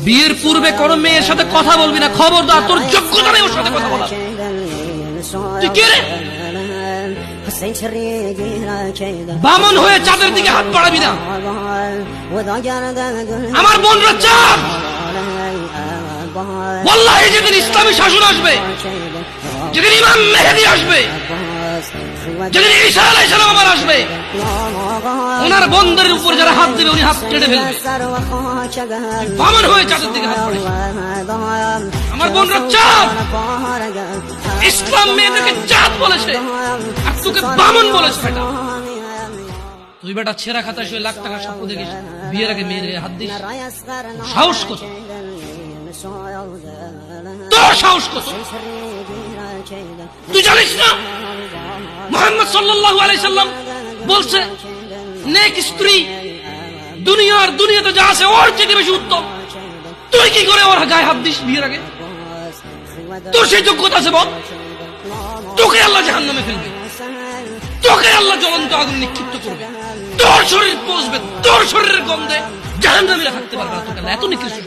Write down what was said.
বিয়ের পূর্বে কোন মেয়ের সাথে কথা বলবি না, খবরদার, তোর যোগ্যতা নেই ওর সাথে কথা বলার। তুই কে রে? বামন হয়ে চাঁদের দিকে হাত বাড়াবি না। আমার বোনরা চাঁদ। ওয়াল্লাহি যেদিন ইসলামী শাসন আসবে, যেদিন ইমাম মেহেদী আসবে, যেদিন ঈসা আলাইহিস সালাম আবার আসবে, ওনার বন্ধের উপর যারা হাত দেবে উনি হাত কেটে ফেলবে। বামন হয়ে চাঁদের দিকে হাত বাড়াবি। আমার বোনরা চাঁদ। ইসলাম মেয়েদেরকে চাঁদ বলেছে আর তোকে বামন বলেছে। বেটা তুই বেটা ছেঁড়া খাতায় শুয়ে লাখ টাকা স্বপ্ন দেখিস, বিয়ের আগে মেয়ের হাত দিস? সাহস কত তোর? সাহস কত? তুই জানিস না মুহাম্মদ সাল্লাল্লাহু আলাইহি সাল্লাম বলছে নেক স্ত্রী দুনিয়াতে যা আছে ওর চেয়ে বেশি উত্তম। তুই কি করে ওর গায়ে হাত দিস বিয়ের আগে? তোর সেই যোগ্যতা আছে বল? তোকে আল্লাহ জাহান্নামে ফেলবে, তোকে আল্লাহ জ্বলন্ত আগুন নিক্ষিপ্ত করবে, তোর শরীর পচবে, তোর শরীরের গন্ধে জাহান্নামীরা থাকতে পারবে না। তোকে এত নিকৃষ্ট